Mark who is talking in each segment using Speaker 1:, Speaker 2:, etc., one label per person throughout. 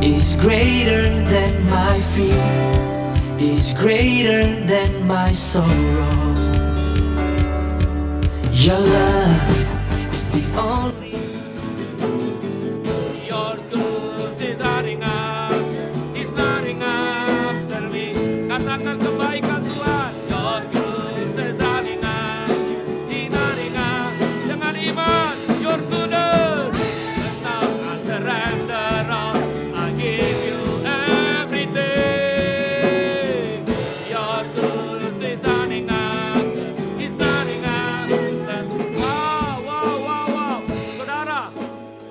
Speaker 1: Is greater than my fear, is greater than my sorrow. Your love is the only.
Speaker 2: Your good is running after me. Katakan kebaikan Tuhan. Your good is running dengan iman. Your goodness. And now I surrender all. I give you everything. Your good is running after. Wow. Saudara,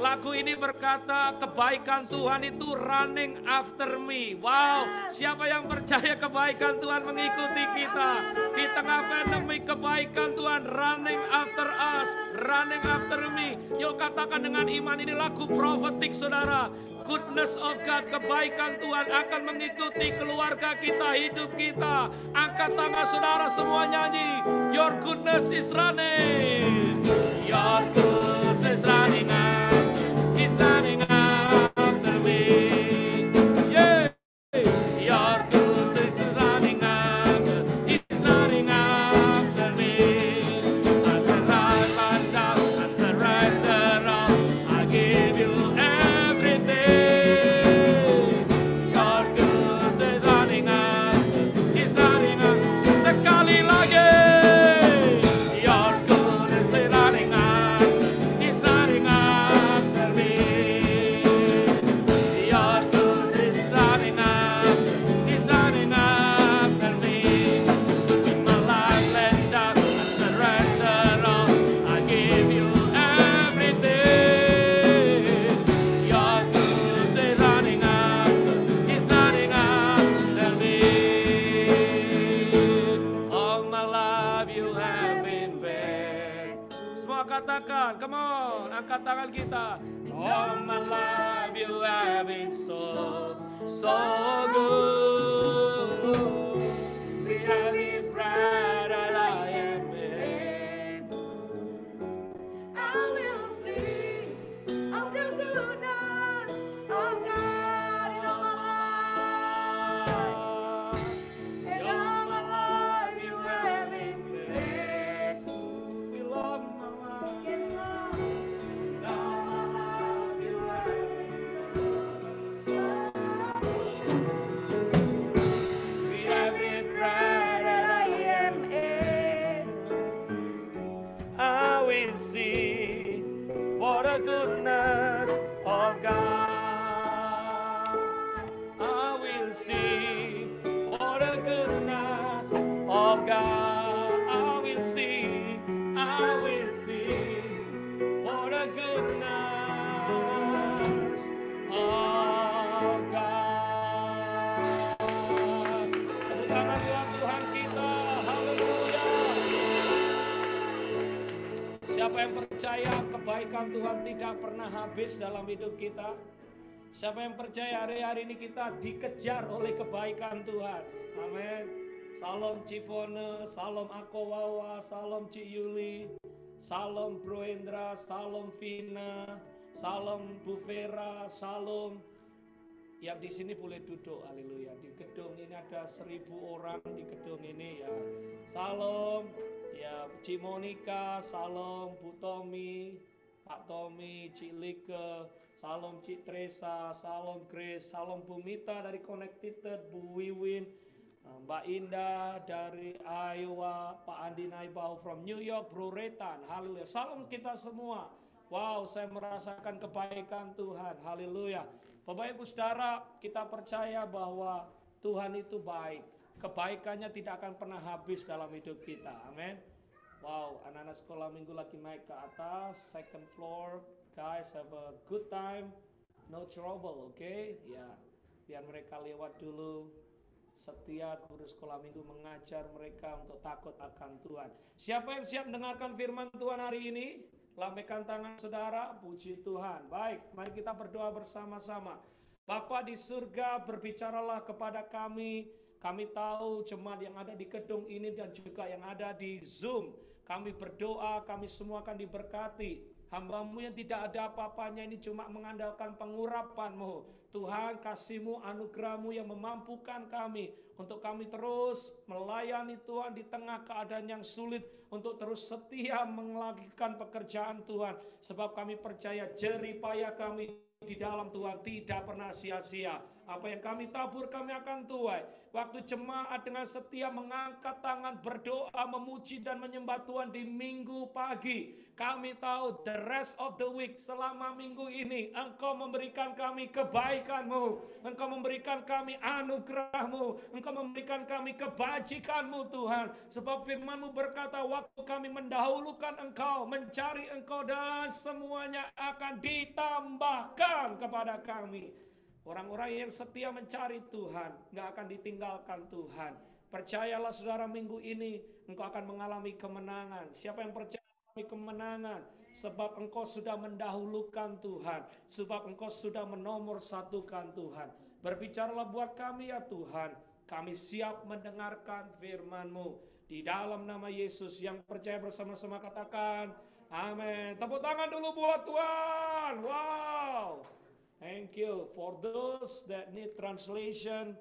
Speaker 2: lagu ini berkata kebaikan Tuhan itu running after me. Wow, siapa yang percaya kebaikan Tuhan mengikuti kita di tengah pandemi? Kebaikan Tuhan running after us, running after me. Yuk katakan dengan iman, ini lagu profetik saudara. Goodness of God, kebaikan Tuhan akan mengikuti keluarga kita, hidup kita. Angkat tangan saudara semua nyanyi. Your goodness is running. Your goodness is running after me. Yeah. Your goodness is running after me. I surrender all. I give you everything. Your goodness is running after. Sekali lagi. Your goodness is running after me. Your goodness is running after me. With my life laid down, I surrender all. I give you everything. Your goodness is running after me. All my life you have been bad. Semua katakan, come on, angkat tangan kita. All my life you have been so good. We have been proud that I am in.
Speaker 3: I will sing of the goodness of God in all my life. In all my life you have been faithful.
Speaker 2: We love my life.
Speaker 3: Yes, Lord.
Speaker 2: In all my life you have been We have been proud that I am in. I will sing for the goodness of God. I will sing for the goodness of God. I will sing for the goodness of God. Tepuk tangan buat Tuhan kita. Haleluya. Siapa yang percaya kebaikan Tuhan tidak pernah habis dalam hidup kita? Siapa yang percaya hari-hari ini kita dikejar oleh kebaikan Tuhan? Amin. Salam Cifone, salam Akowawa, salam Cik Yuli, salam Bro Endra, salam Vina, salam Bu Vera, salam yang di sini boleh duduk, haleluya. Di gedung ini ada 1000 orang di gedung ini ya. Salam ya Cik Monica, salam Bu Tommy, Pak Tommy, Cik Like, salam Cik Teresa, salam Grace, salam Bu Mita dari Connected, Bu Wiwin, Mbak Indah dari Iowa, Pak Andi Naibau from New York, Bro Retan, haleluya. Salam kita semua. Wow, saya merasakan kebaikan Tuhan, haleluya. Bapak Ibu Saudara, kita percaya bahwa Tuhan itu baik. kebaikannya tidak akan pernah habis dalam hidup kita. Amin. Wow, anak-anak sekolah minggu lagi naik ke atas, second floor. Guys, have a good time, no trouble, okay? Ya, biar mereka lewat dulu. Setia guru sekolah minggu mengajar mereka untuk takut akan Tuhan. Siapa yang siap mendengarkan firman Tuhan hari ini? Lambaikan tangan saudara, puji Tuhan. Baik, mari kita berdoa bersama-sama. Bapa di surga, berbicaralah kepada kami. Kami tahu jemaat yang ada di gedung ini dan juga yang ada di Zoom. Kami berdoa, kami semua akan diberkati. Hamba-Mu yang tidak ada apa-apanya ini cuma mengandalkan pengurapan-Mu. Tuhan, kasih-Mu, anugerah-Mu yang memampukan kami untuk kami terus melayani Tuhan di tengah keadaan yang sulit, untuk terus setia melakukan pekerjaan Tuhan. Sebab kami percaya jerih payah kami di dalam Tuhan tidak pernah sia-sia. Apa yang kami tabur kami akan tuai. Waktu jemaat dengan setia mengangkat tangan berdoa memuji dan menyembah Tuhan di minggu pagi, kami tahu the rest of the week, selama minggu ini Engkau memberikan kami kebaikan-Mu, Engkau memberikan kami anugerah-Mu, Engkau memberikan kami kebajikan-Mu Tuhan. Sebab firman-Mu berkata, waktu kami mendahulukan Engkau, mencari Engkau, dan semuanya akan ditambahkan kepada kami. Orang-orang yang setia mencari Tuhan gak akan ditinggalkan Tuhan. Percayalah saudara, minggu ini engkau akan mengalami kemenangan. Siapa yang percaya mengalami kemenangan? Sebab engkau sudah mendahulukan Tuhan. Sebab engkau sudah menomorsatukan Tuhan. Berbicaralah buat kami ya Tuhan. Kami siap mendengarkan firman-Mu. Di dalam nama Yesus, yang percaya bersama-sama katakan amin. Tepuk tangan dulu buat Tuhan. Wow. Thank you. For those that need translation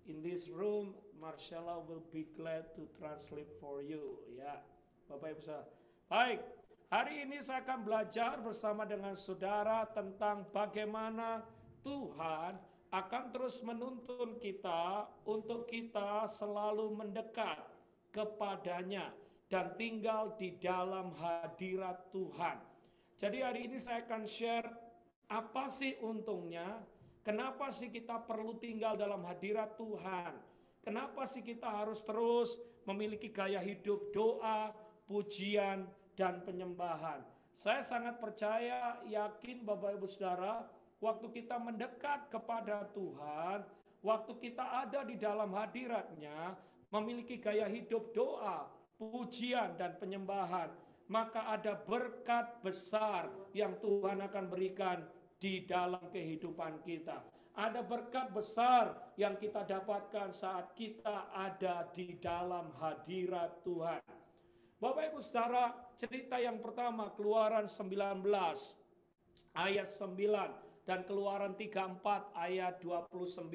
Speaker 2: in this room, Marcella will be glad to translate for you. Ya, Bapak Ibu saudara. Baik, hari ini saya akan belajar bersama dengan saudara tentang bagaimana Tuhan akan terus menuntun kita untuk kita selalu mendekat kepadanya dan tinggal di dalam hadirat Tuhan. Jadi hari ini saya akan share apa sih untungnya? Kenapa sih kita perlu tinggal dalam hadirat Tuhan? Kenapa sih kita harus terus memiliki gaya hidup doa, pujian, dan penyembahan? Saya sangat percaya, yakin Bapak Ibu Saudara, waktu kita mendekat kepada Tuhan, waktu kita ada di dalam hadiratnya, memiliki gaya hidup doa, pujian, dan penyembahan, maka ada berkat besar yang Tuhan akan berikan di dalam kehidupan kita. Ada berkat besar yang kita dapatkan saat kita ada di dalam hadirat Tuhan. Bapak Ibu Saudara, cerita yang pertama Keluaran 19 ayat 9 dan Keluaran 34 ayat 29.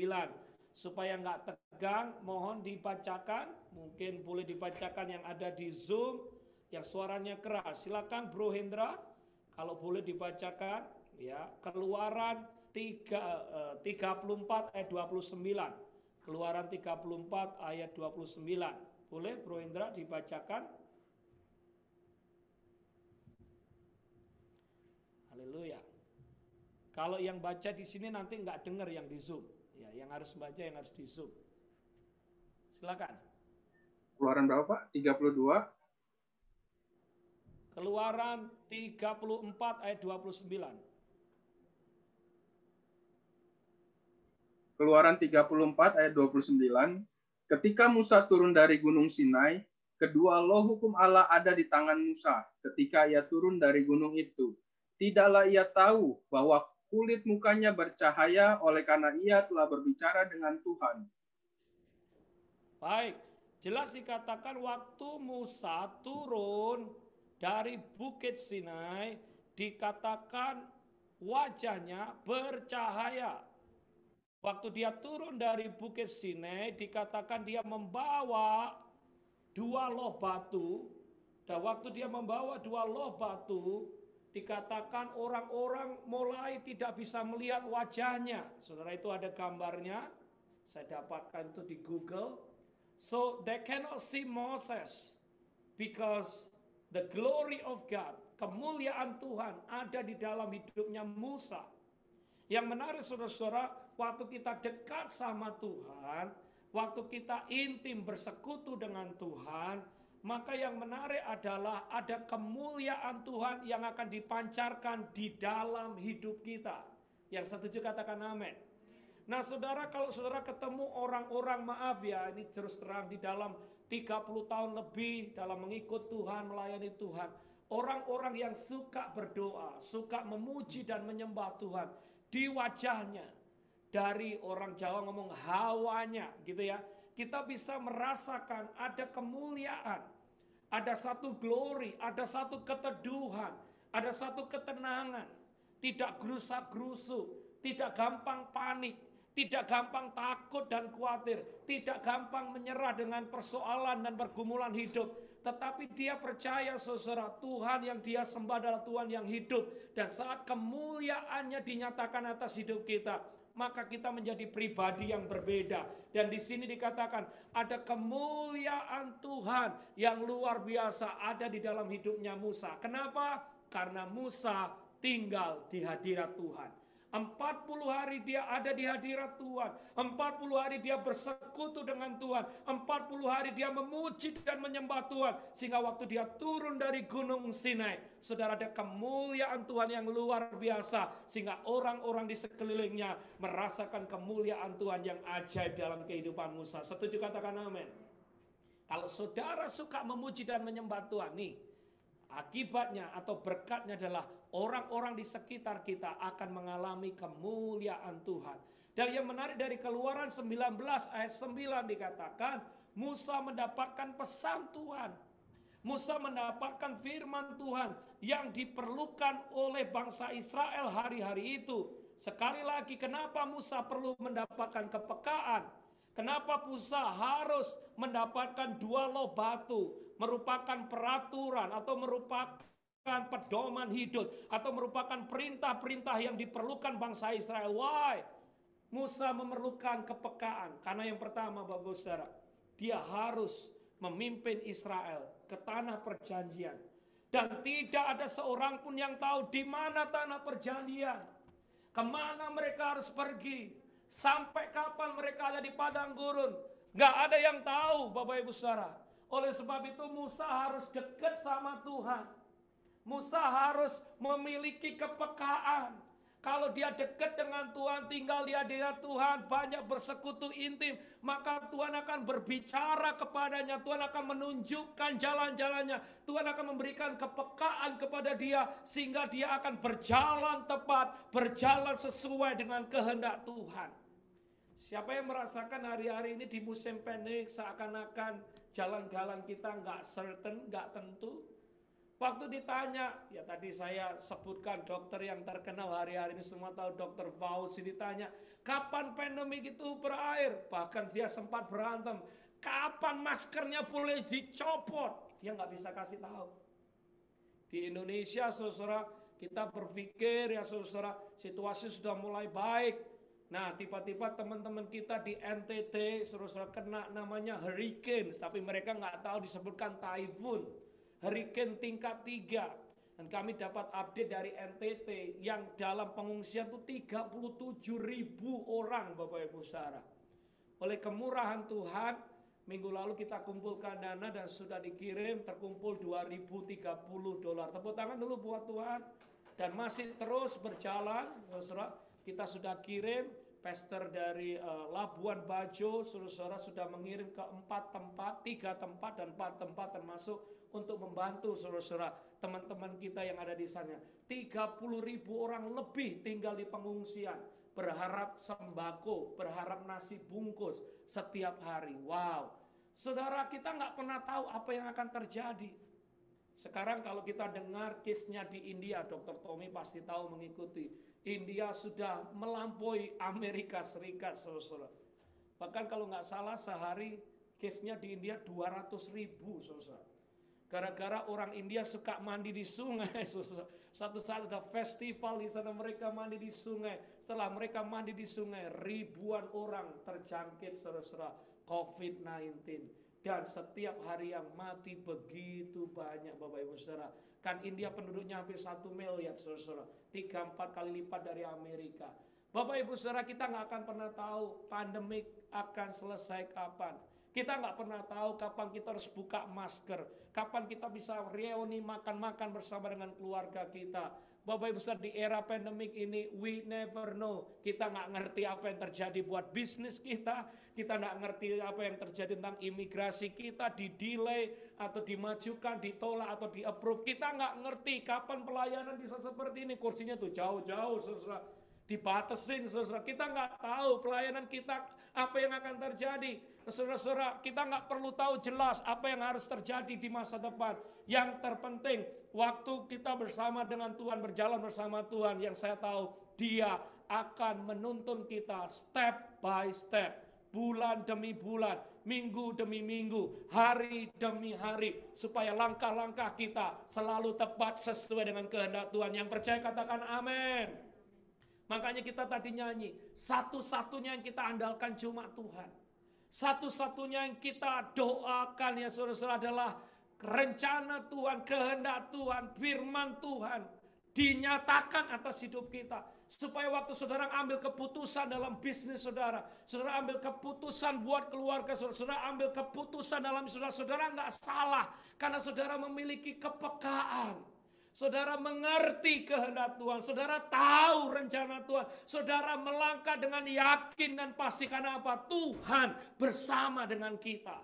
Speaker 2: Supaya nggak tegang, mohon dibacakan. Mungkin boleh dibacakan yang ada di Zoom, yang suaranya keras. Silakan Bro Hendra, kalau boleh dibacakan. Ya, Keluaran 34 ayat 29. Keluaran 34 ayat 29. Boleh Bro Indra dibacakan? Haleluya. Kalau yang baca di sini nanti nggak dengar yang di Zoom. Ya, yang harus baca yang harus di Zoom. Silakan.
Speaker 4: Keluaran berapa Pak? 32.
Speaker 2: Keluaran 34 ayat 29.
Speaker 4: Keluaran 34 ayat 29, ketika Musa turun dari gunung Sinai, kedua loh hukum Allah ada di tangan Musa ketika ia turun dari gunung itu. Tidaklah ia tahu bahwa kulit mukanya bercahaya oleh karena ia telah berbicara dengan Tuhan.
Speaker 2: Baik, jelas dikatakan waktu Musa turun dari Bukit Sinai, dikatakan wajahnya bercahaya. Waktu dia turun dari Bukit Sinai, dikatakan dia membawa 2 loh batu. Dan waktu dia membawa 2 loh batu, dikatakan orang-orang mulai tidak bisa melihat wajahnya. Saudara, itu ada gambarnya. Saya dapatkan itu di Google. So they cannot see Moses because the glory of God, kemuliaan Tuhan ada di dalam hidupnya Musa. Yang menarik saudara-saudara, waktu kita dekat sama Tuhan, waktu kita intim bersekutu dengan Tuhan, maka yang menarik adalah ada kemuliaan Tuhan yang akan dipancarkan di dalam hidup kita. Yang setuju katakan amin. Nah saudara, kalau saudara ketemu orang-orang, maaf ya, ini terus terang di dalam 30 tahun lebih dalam mengikut Tuhan, melayani Tuhan. Orang-orang yang suka berdoa, suka memuji dan menyembah Tuhan. Di wajahnya, dari orang Jawa ngomong hawanya gitu ya. Kita bisa merasakan ada kemuliaan. Ada satu glory, ada satu keteduhan, ada satu ketenangan. Tidak gerusak-gerusu, tidak gampang panik, tidak gampang takut dan khawatir, tidak gampang menyerah dengan persoalan dan pergumulan hidup. Tetapi dia percaya saudara, Tuhan yang dia sembah adalah Tuhan yang hidup. Dan saat kemuliaannya dinyatakan atas hidup kita, maka kita menjadi pribadi yang berbeda. Dan di sini dikatakan ada kemuliaan Tuhan yang luar biasa ada di dalam hidupnya Musa. Kenapa? Karena Musa tinggal di hadirat Tuhan. 40 hari dia ada di hadirat Tuhan. 40 hari dia bersekutu dengan Tuhan. 40 hari dia memuji dan menyembah Tuhan. Sehingga waktu dia turun dari gunung Sinai, saudara, ada kemuliaan Tuhan yang luar biasa. Sehingga orang-orang di sekelilingnya merasakan kemuliaan Tuhan yang ajaib dalam kehidupan Musa. Setuju katakan amin. Kalau saudara suka memuji dan menyembah Tuhan, nih akibatnya atau berkatnya adalah orang-orang di sekitar kita akan mengalami kemuliaan Tuhan. Dan yang menarik dari Keluaran 19 ayat 9 dikatakan, Musa mendapatkan pesan Tuhan. Musa mendapatkan firman Tuhan yang diperlukan oleh bangsa Israel hari-hari itu. Sekali lagi, kenapa Musa perlu mendapatkan kepekaan? Kenapa Musa harus mendapatkan 2 loh batu? Merupakan peraturan atau merupakan pedoman hidup atau merupakan perintah-perintah yang diperlukan bangsa Israel. Why? Musa memerlukan kepekaan karena yang pertama, Bapak Saudara, dia harus memimpin Israel ke tanah perjanjian. Dan tidak ada seorang pun yang tahu di mana tanah perjanjian. Kemana mereka harus pergi. Sampai kapan mereka ada di padang gurun. Gak ada yang tahu, Bapak Ibu Saudara. Oleh sebab itu Musa harus dekat sama Tuhan. Musa harus memiliki kepekaan. Kalau dia dekat dengan Tuhan, tinggal di hadirat Tuhan, banyak bersekutu intim, maka Tuhan akan berbicara kepadanya. Tuhan akan menunjukkan jalan-jalannya. Tuhan akan memberikan kepekaan kepada dia, sehingga dia akan berjalan tepat, berjalan sesuai dengan kehendak Tuhan. Siapa yang merasakan hari-hari ini di musim pandemik seakan-akan jalan-jalan kita nggak certain, nggak tentu. Waktu ditanya, ya tadi saya sebutkan dokter yang terkenal hari-hari ini semua tahu, Dr. Fauci, ditanya, kapan pandemik itu berakhir? Bahkan dia sempat berantem, kapan maskernya boleh dicopot? Dia nggak bisa kasih tahu. Di Indonesia, saudara, kita berpikir ya saudara, situasi sudah mulai baik. Nah, tiba-tiba teman-teman kita di NTT, saudara, kena namanya hurricane, tapi mereka nggak tahu disebutkan typhoon. Hurricane tingkat 3. Dan kami dapat update dari NTT yang dalam pengungsian itu 37.000 orang, Bapak Ibu Saudara. Oleh kemurahan Tuhan, minggu lalu kita kumpulkan dana dan sudah dikirim, terkumpul $2.030. Tepuk tangan dulu buat Tuhan. Dan masih terus berjalan, saudara. Kita sudah kirim, pastor dari Labuan Bajo, saudara sudah mengirim ke 4 tempat, 3 tempat dan 4 tempat termasuk untuk membantu saudara-saudara teman-teman kita yang ada di sana. 30.000 orang lebih tinggal di pengungsian, berharap sembako, berharap nasi bungkus setiap hari. Wow, saudara, kita nggak pernah tahu apa yang akan terjadi. Sekarang kalau kita dengar case-nya di India, Dr. Tommy pasti tahu mengikuti. India sudah melampaui Amerika Serikat, saudara. Bahkan kalau nggak salah sehari case-nya di India 200.000, saudara. Gara-gara orang India suka mandi di sungai. Satu saat ada festival di sana, mereka mandi di sungai. Setelah mereka mandi di sungai, ribuan orang terjangkit saudara COVID-19. Dan setiap hari yang mati begitu banyak, Bapak Ibu Saudara. Kan India penduduknya hampir 1 miliar saudara. 3-4 kali lipat dari Amerika. Bapak Ibu Saudara, kita nggak akan pernah tahu pandemik akan selesai kapan. Kita nggak pernah tahu kapan kita harus buka masker, kapan kita bisa reuni makan-makan bersama dengan keluarga kita. Bapak Ibu Saudara, di era pandemik ini we never know. Kita nggak ngerti apa yang terjadi buat bisnis kita nggak ngerti apa yang terjadi tentang imigrasi kita, di-delay atau dimajukan, ditolak atau di-approve. Kita nggak ngerti kapan pelayanan bisa seperti ini, kursinya tuh jauh-jauh, saudara. Dibatasin, saudara. Kita nggak tahu pelayanan kita apa yang akan terjadi. Saudara-saudara, kita nggak perlu tahu jelas apa yang harus terjadi di masa depan. Yang terpenting, waktu kita bersama dengan Tuhan, berjalan bersama Tuhan, yang saya tahu Dia akan menuntun kita step by step, bulan demi bulan, minggu demi minggu, hari demi hari, supaya langkah-langkah kita selalu tepat sesuai dengan kehendak Tuhan. Yang percaya katakan amin. Makanya kita tadi nyanyi, satu-satunya yang kita andalkan cuma Tuhan. Satu-satunya yang kita doakan ya saudara-saudara adalah rencana Tuhan, kehendak Tuhan, firman Tuhan dinyatakan atas hidup kita. Supaya waktu saudara ambil keputusan dalam bisnis saudara ambil keputusan buat keluarga saudara ambil keputusan dalam saudara nggak salah. Karena saudara memiliki kepekaan. Saudara mengerti kehendak Tuhan, saudara tahu rencana Tuhan, saudara melangkah dengan yakin dan pasti karena apa? Tuhan bersama dengan kita.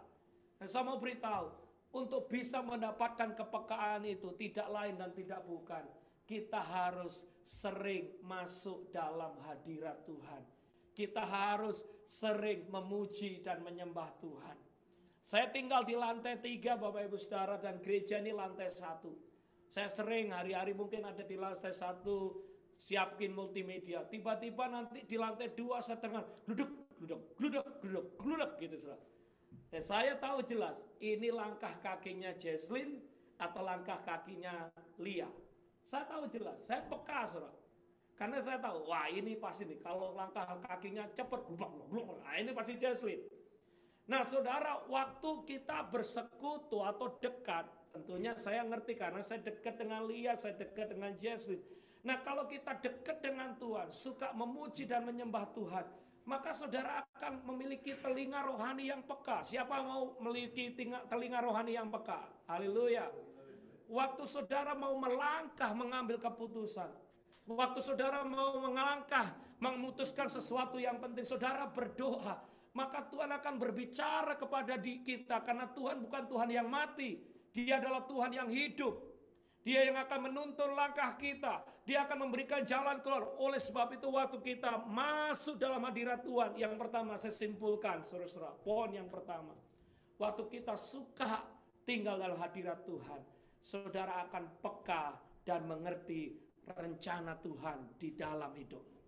Speaker 2: Dan saya mau beritahu, untuk bisa mendapatkan kepekaan itu tidak lain dan tidak bukan. Kita harus sering masuk dalam hadirat Tuhan. Kita harus sering memuji dan menyembah Tuhan. Saya tinggal di lantai 3 Bapak Ibu Saudara, dan gereja ini lantai 1. Saya sering hari-hari mungkin ada di lantai 1 siapin multimedia. Tiba-tiba nanti di lantai 2 saya dengar gluduk gitu saudara. Saya tahu jelas ini langkah kakinya Jesslyn atau langkah kakinya Lia. Saya tahu jelas, saya peka saudara. Karena saya tahu, wah ini pasti nih kalau langkah kakinya cepat gluduk, nah ini pasti Jesslyn. Nah saudara, waktu kita bersekutu atau dekat, tentunya saya ngerti karena saya dekat dengan Lia, saya dekat dengan Jesslyn. Nah kalau kita dekat dengan Tuhan, suka memuji dan menyembah Tuhan, maka saudara akan memiliki telinga rohani yang peka. Siapa mau memiliki telinga rohani yang peka? Haleluya. Waktu saudara mau melangkah mengambil keputusan, waktu saudara mau melangkah memutuskan sesuatu yang penting, saudara berdoa, maka Tuhan akan berbicara kepada kita. Karena Tuhan bukan Tuhan yang mati, Dia adalah Tuhan yang hidup. Dia yang akan menuntun langkah kita. Dia akan memberikan jalan keluar. Oleh sebab itu waktu kita masuk dalam hadirat Tuhan, yang pertama saya simpulkan, saudara-saudara, poin yang pertama, waktu kita suka tinggal dalam hadirat Tuhan, saudara akan peka dan mengerti rencana Tuhan di dalam hidupmu.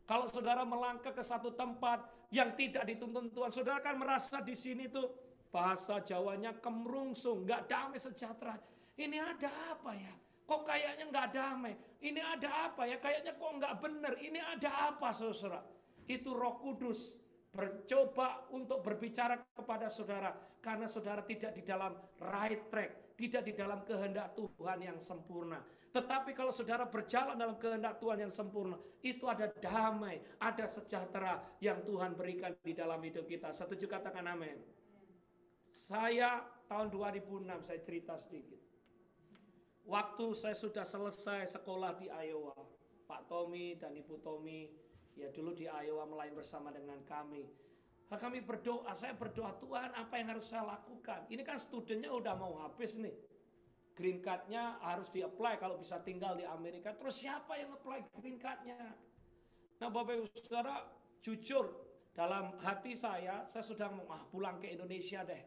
Speaker 2: Kalau saudara melangkah ke satu tempat yang tidak dituntun Tuhan, saudara akan merasa di sini tuh bahasa Jawanya kemerungsung, nggak damai sejahtera. Ini ada apa ya? Kok kayaknya nggak damai? Ini ada apa ya? Kayaknya kok nggak benar? Ini ada apa, saudara? Itu Roh Kudus bercoba untuk berbicara kepada saudara, karena saudara tidak di dalam right track, tidak di dalam kehendak Tuhan yang sempurna. Tetapi kalau saudara berjalan dalam kehendak Tuhan yang sempurna, itu ada damai, ada sejahtera yang Tuhan berikan di dalam hidup kita. Setuju katakan amin. Saya tahun 2006, saya cerita sedikit. Waktu saya sudah selesai sekolah di Iowa, Pak Tommy dan Ibu Tommy, ya dulu di Iowa melayani bersama dengan kami. Kami berdoa, saya berdoa, Tuhan apa yang harus saya lakukan? Ini kan studentnya udah mau habis nih. Green card-nya harus di-apply kalau bisa tinggal di Amerika. Terus siapa yang apply green card-nya? Nah Bapak Ibu Saudara, jujur dalam hati saya sudah mau pulang ke Indonesia deh.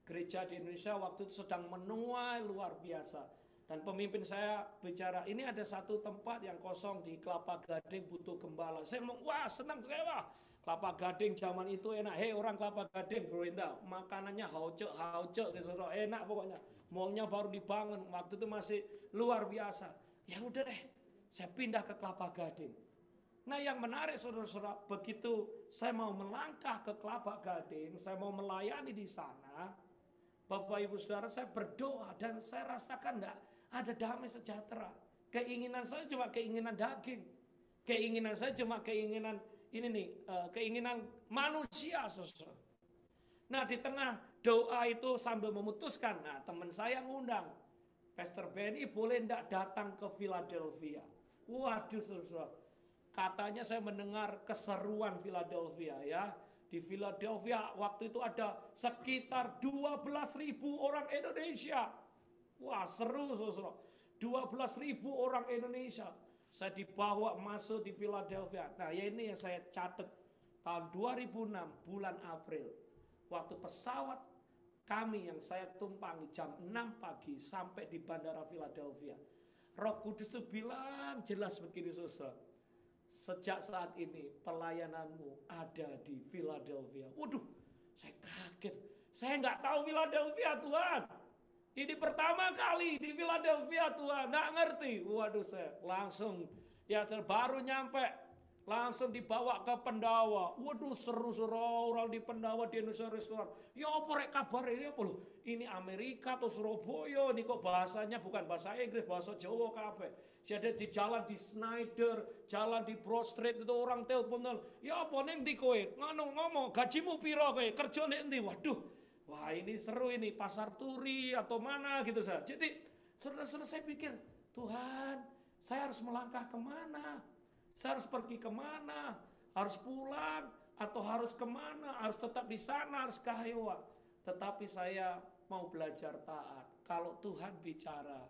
Speaker 2: Gereja di Indonesia waktu itu sedang menuai luar biasa. Dan pemimpin saya bicara, ini ada satu tempat yang kosong di Kelapa Gading butuh gembala. Saya ngomong, wah senang saya, wah Kelapa Gading zaman itu enak. Hei orang Kelapa Gading berindah, makanannya hauce gitu, enak pokoknya. Mallnya baru dibangun, waktu itu masih luar biasa. Ya udah deh, saya pindah ke Kelapa Gading. Nah yang menarik saudara-saudara, begitu saya mau melangkah ke Kelapa Gading, saya mau melayani di sana, Bapak Ibu Saudara, saya berdoa dan saya rasakan enggak ada damai sejahtera. Keinginan saya cuma keinginan daging. Keinginan saya cuma keinginan ini nih keinginan manusia, saudara. Nah di tengah doa itu sambil memutuskan, nah teman saya ngundang, Pastor Benny boleh ndak datang ke Philadelphia? Waduh saudara, katanya saya mendengar keseruan Philadelphia ya. Di Philadelphia waktu itu ada sekitar 12.000 orang Indonesia. Wah seru saudara, 12.000 orang Indonesia. Saya dibawa masuk di Philadelphia. Nah ya ini yang saya catat, tahun 2006 bulan April. Waktu pesawat kami yang saya tumpangi jam 6 pagi sampai di bandara Philadelphia. Roh Kudus itu bilang jelas begini saudara. Sejak saat ini pelayananmu ada di Philadelphia. Waduh, saya kaget. Saya nggak tahu Philadelphia Tuhan. Ini pertama kali di Philadelphia Tuhan, nggak ngerti. Waduh, saya langsung ya baru nyampe, langsung dibawa ke Pendawa. Waduh, seru-seru orang di Pendawa di Indonesia restoran. Ya apa rek kabar ini apa loh? Ini Amerika atau Surabaya, ini kok bahasanya bukan bahasa Inggris, bahasa Jawa kabeh. Jadi di jalan di Snyder, jalan di Broad Street itu orang telepon, ya apa neng di kowe, ngomong gajimu piro kowe, kerja nek ndi? Waduh, wah ini seru ini, pasar turi atau mana gitu saya. Jadi saudara-saudara saya pikir, Tuhan saya harus melangkah kemana? Saya harus pergi kemana? Harus pulang atau harus kemana? Harus tetap di sana, harus ke Iowa. Tetapi saya mau belajar taat. Kalau Tuhan bicara,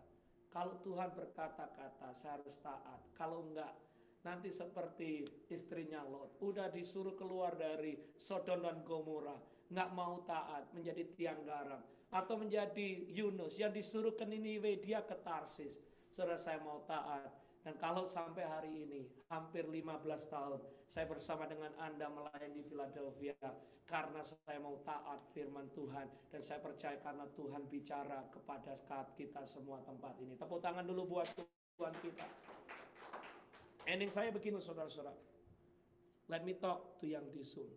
Speaker 2: kalau Tuhan berkata-kata, saya harus taat. Kalau enggak, nanti seperti istrinya Lot, udah disuruh keluar dari Sodom dan Gomora, enggak mau taat, menjadi tiang garam. Atau menjadi Yunus yang disuruh ke Niniwe, dia ke Tarsis. Saudara, saya mau taat. Dan kalau sampai hari ini, hampir 15 tahun, saya bersama dengan Anda melayani di Philadelphia, karena saya mau taat firman Tuhan, dan saya percaya karena Tuhan bicara kepada kita semua tempat ini. Tepuk tangan dulu buat Tuhan kita. Ending saya begini saudara-saudara. Let me talk to yang di Zoom.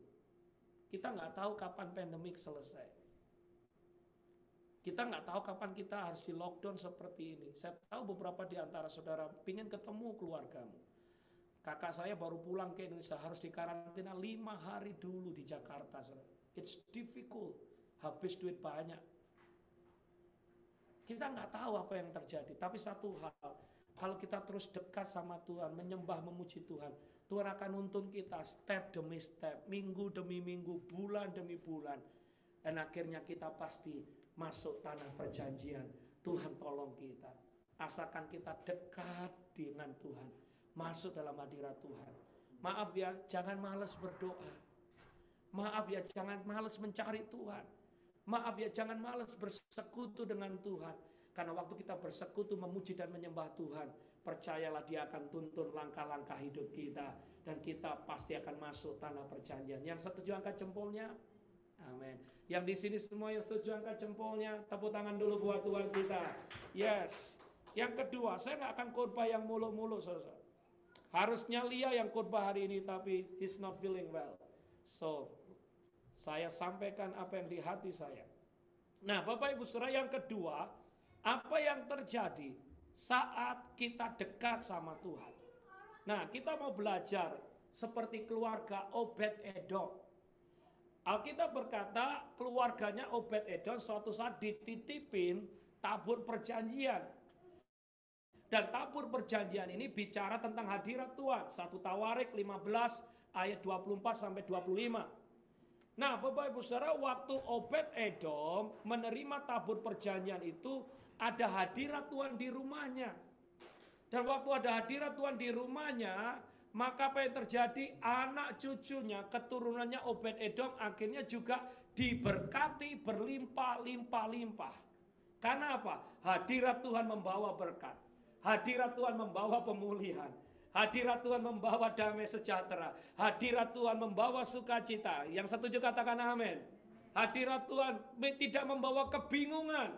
Speaker 2: Kita nggak tahu kapan pandemik selesai. Kita nggak tahu kapan kita harus di lockdown seperti ini. Saya tahu beberapa di antara saudara ingin ketemu keluargamu. Kakak saya baru pulang ke Indonesia, harus dikarantina 5 hari dulu di Jakarta. Saudara. It's difficult, habis duit banyak. Kita nggak tahu apa yang terjadi, tapi satu hal, kalau kita terus dekat sama Tuhan, menyembah, memuji Tuhan, Tuhan akan nuntun kita step demi step, minggu demi minggu, bulan demi bulan. Dan akhirnya kita pasti masuk tanah perjanjian. Tuhan tolong kita. Asalkan kita dekat dengan Tuhan. Masuk dalam hadirat Tuhan. Maaf ya, jangan malas berdoa. Maaf ya, jangan malas mencari Tuhan. Maaf ya, jangan malas bersekutu dengan Tuhan. Karena waktu kita bersekutu, memuji dan menyembah Tuhan, percayalah Dia akan tuntun langkah-langkah hidup kita. Dan kita pasti akan masuk tanah perjanjian. Yang setuju angkat jempolnya? Amin. Yang di sini semua yang setuju angkat jempolnya. Tepuk tangan dulu buat Tuhan kita. Yes. Yang kedua, saya nggak akan khotbah yang muluk-muluk, saudara. Harusnya Lia yang khotbah hari ini, tapi he's not feeling well. So, saya sampaikan apa yang di hati saya. Nah, Bapak Ibu Saudara, yang kedua, apa yang terjadi saat kita dekat sama Tuhan. Nah, kita mau belajar seperti keluarga Obed-Edom. Alkitab berkata keluarganya Obed-Edom suatu saat dititipin tabur perjanjian. Dan tabur perjanjian ini bicara tentang hadirat Tuhan. 1 Tawarik 15 ayat 24 sampai 25. Nah, Bapak Ibu Saudara, waktu Obed-Edom menerima tabur perjanjian itu, ada hadirat Tuhan di rumahnya. Dan waktu ada hadirat Tuhan di rumahnya, maka apa yang terjadi? Anak cucunya, keturunannya Obed-Edom akhirnya juga diberkati berlimpah-limpah-limpah. Karena apa? Hadirat Tuhan membawa berkat. Hadirat Tuhan membawa pemulihan. Hadirat Tuhan membawa damai sejahtera. Hadirat Tuhan membawa sukacita. Yang setuju katakan amin. Hadirat Tuhan tidak membawa kebingungan.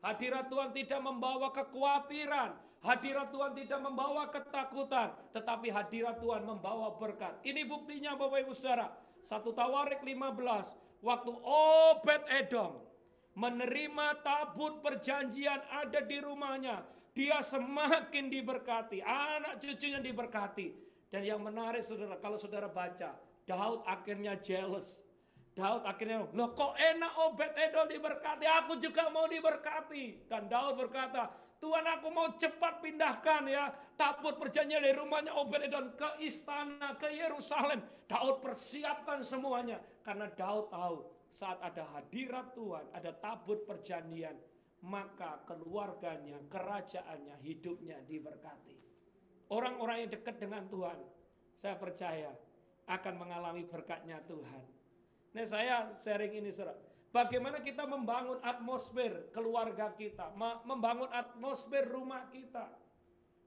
Speaker 2: Hadirat Tuhan tidak membawa kekhawatiran. Hadirat Tuhan tidak membawa ketakutan. Tetapi hadirat Tuhan membawa berkat. Ini buktinya Bapak Ibu Saudara. 1 Tawarik 15. Waktu Obed-Edom menerima tabut perjanjian ada di rumahnya. Dia semakin diberkati. Anak cucunya diberkati. Dan yang menarik saudara, kalau saudara baca, Daud akhirnya jealous. Daud akhirnya, loh kok enak Obed-Edom diberkati, aku juga mau diberkati. Dan Daud berkata, Tuhan aku mau cepat pindahkan ya tabut perjanjian dari rumahnya Obed-Edom ke istana, ke Yerusalem. Daud persiapkan semuanya. Karena Daud tahu saat ada hadirat Tuhan, ada tabut perjanjian, maka keluarganya, kerajaannya, hidupnya diberkati. Orang-orang yang dekat dengan Tuhan, saya percaya akan mengalami berkatnya Tuhan. Nah saya sharing ini saudara. Bagaimana kita membangun atmosfer keluarga kita. Membangun atmosfer rumah kita.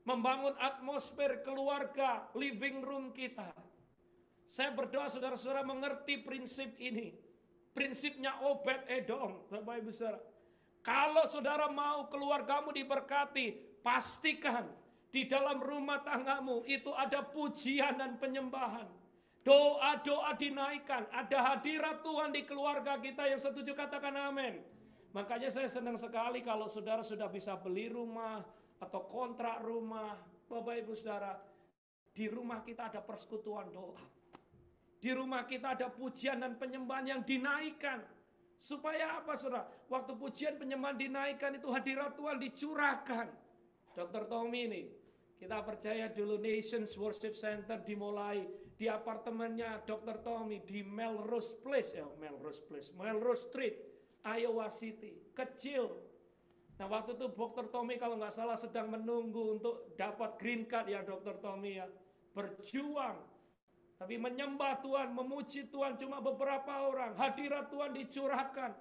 Speaker 2: Membangun atmosfer keluarga, living room kita. Saya berdoa saudara-saudara mengerti prinsip ini. Prinsipnya Obed-Edom. Bapak Ibu saudara. Kalau saudara mau keluargamu diberkati, pastikan di dalam rumah tanggamu itu ada pujian dan penyembahan. Doa-doa dinaikkan, ada hadirat Tuhan di keluarga kita. Yang setuju katakan amin. Makanya saya senang sekali kalau saudara sudah bisa beli rumah atau kontrak rumah. Bapak Ibu saudara, di rumah kita ada persekutuan doa. Di rumah kita ada pujian dan penyembahan yang dinaikkan. Supaya apa saudara? Waktu pujian penyembahan dinaikkan itu hadirat Tuhan dicurahkan. Dr. Tommy ini, kita percaya dulu Nations Worship Center dimulai di apartemennya Dr. Tommy di Melrose Street, Iowa City, kecil. Nah waktu itu Dr. Tommy kalau nggak salah sedang menunggu untuk dapat green card ya Dr. Tommy ya, berjuang. Tapi menyembah Tuhan, memuji Tuhan cuma beberapa orang, hadirat Tuhan dicurahkan,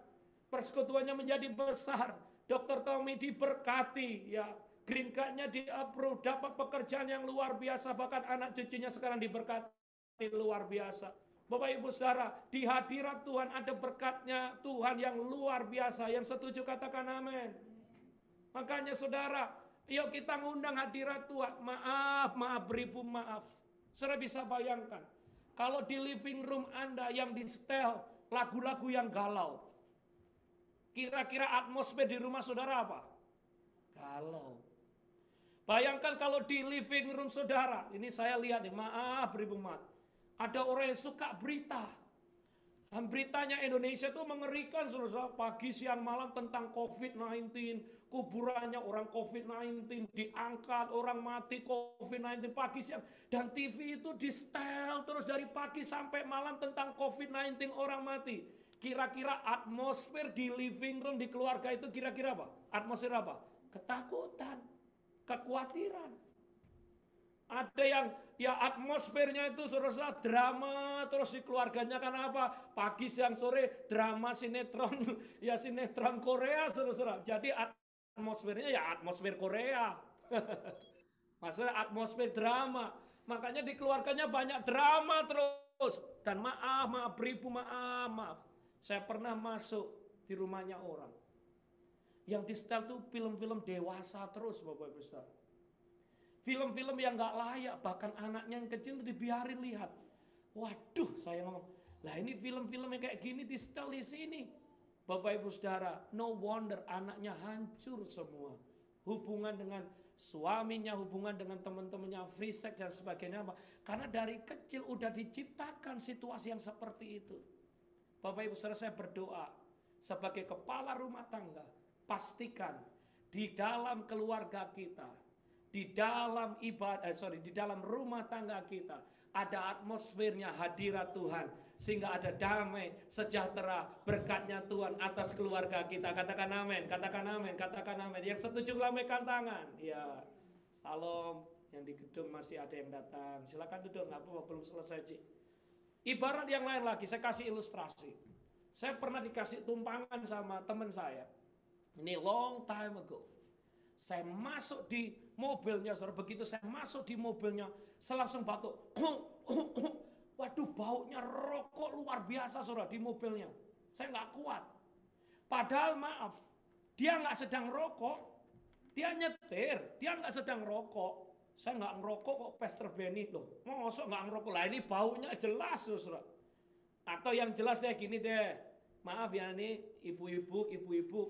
Speaker 2: persekutuannya menjadi besar. Dr. Tommy diberkati ya. Green card-nya di-approve, dapat pekerjaan yang luar biasa, bahkan anak cucunya sekarang diberkati luar biasa. Bapak Ibu Saudara, di hadirat Tuhan ada berkatnya Tuhan yang luar biasa. Yang setuju katakan amin. Makanya saudara, yuk kita ngundang hadirat Tuhan. Maaf, beribu maaf. Saudara bisa bayangkan, kalau di living room Anda yang di setel lagu-lagu yang galau. Kira-kira atmosfer di rumah saudara apa? Galau. Bayangkan kalau di living room saudara, ini saya lihat nih, beribu maaf. Ada orang yang suka berita. Dan beritanya Indonesia itu mengerikan saudara, pagi siang malam tentang COVID-19, kuburannya orang COVID-19, diangkat orang mati COVID-19 pagi siang. Dan TV itu di setel terus dari pagi sampai malam tentang COVID-19 orang mati. Kira-kira atmosfer di living room di keluarga itu kira-kira apa? Atmosfer apa? Ketakutan. Kekhawatiran. Ada yang ya atmosfernya itu saudara-saudara drama terus di keluarganya kan apa? Pagi siang sore drama sinetron ya sinetron Korea saudara-saudara. Jadi atmosfernya ya atmosfer Korea. Maksudnya atmosfer drama. Makanya di keluarganya banyak drama terus. Dan maaf beribu maaf. Saya pernah masuk di rumahnya orang. Yang di setel tuh film-film dewasa terus Bapak Ibu Saudara. Film-film yang gak layak, bahkan anaknya yang kecil tuh dibiarin lihat. Waduh, saya ngomong, lah ini film-film yang kayak gini di setel di sini. Bapak Ibu Saudara, no wonder anaknya hancur semua. Hubungan dengan suaminya, hubungan dengan teman-temannya, free sex dan sebagainya. Karena dari kecil udah diciptakan situasi yang seperti itu. Bapak Ibu Saudara, saya berdoa sebagai kepala rumah tangga, pastikan di dalam keluarga kita, di dalam di dalam rumah tangga kita ada atmosfernya hadirat Tuhan sehingga ada damai, sejahtera, berkatnya Tuhan atas keluarga kita. Katakan amin, katakan amin, katakan amin. Yang setuju lambaikan tangan. Ya, salam. Yang di gedung masih ada yang datang. Silakan duduk, nggak apa-apa, belum selesai, Cik. Ibarat yang lain lagi, saya kasih ilustrasi. Saya pernah dikasih tumpangan sama teman saya. Ini long time ago. Saya masuk di mobilnya, saudara. Begitu saya masuk di mobilnya, saya langsung batuk. Waduh, baunya rokok luar biasa, saudara, di mobilnya. Saya nggak kuat. Padahal maaf, dia nggak sedang rokok. Dia nyetir, dia nggak sedang rokok. Saya nggak ngerokok kok, Pastor Benny loh. Mosok nggak ngerokok lah, ini baunya jelas, saudara. Atau yang jelas deh gini deh. Maaf ya nih, ibu-ibu.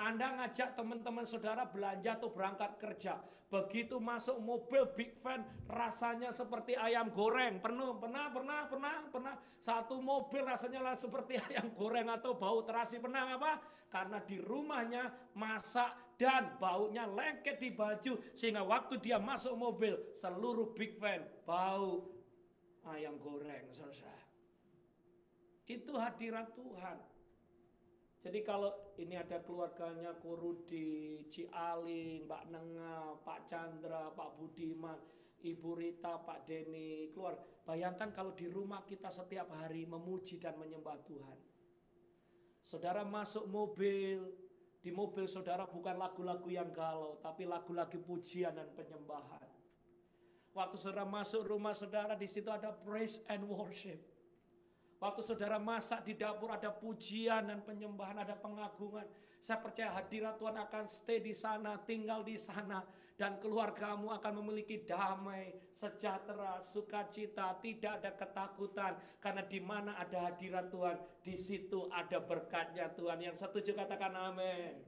Speaker 2: Anda ngajak teman-teman saudara belanja atau berangkat kerja. Begitu masuk mobil big van, rasanya seperti ayam goreng. Pernah. Satu mobil rasanya lah seperti ayam goreng atau bau terasi. Pernah apa? Karena di rumahnya masak dan baunya lengket di baju. Sehingga waktu dia masuk mobil, seluruh big van bau ayam goreng. Selesai. Itu hadirat Tuhan. Jadi kalau ini ada keluarganya Kurudi, Cialing, Mbak Nenga, Pak Chandra, Pak Budiman, Ibu Rita, Pak Denny, keluar. Bayangkan kalau di rumah kita setiap hari memuji dan menyembah Tuhan. Saudara masuk mobil, di mobil saudara bukan lagu-lagu yang galau, tapi lagu-lagu pujian dan penyembahan. Waktu saudara masuk rumah saudara, di situ ada praise and worship. Waktu saudara masak di dapur ada pujian dan penyembahan, ada pengagungan. Saya percaya hadirat Tuhan akan stay di sana, tinggal di sana. Dan keluargamu akan memiliki damai, sejahtera, sukacita, tidak ada ketakutan. Karena di mana ada hadirat Tuhan, di situ ada berkatnya Tuhan. Yang setuju katakan amin.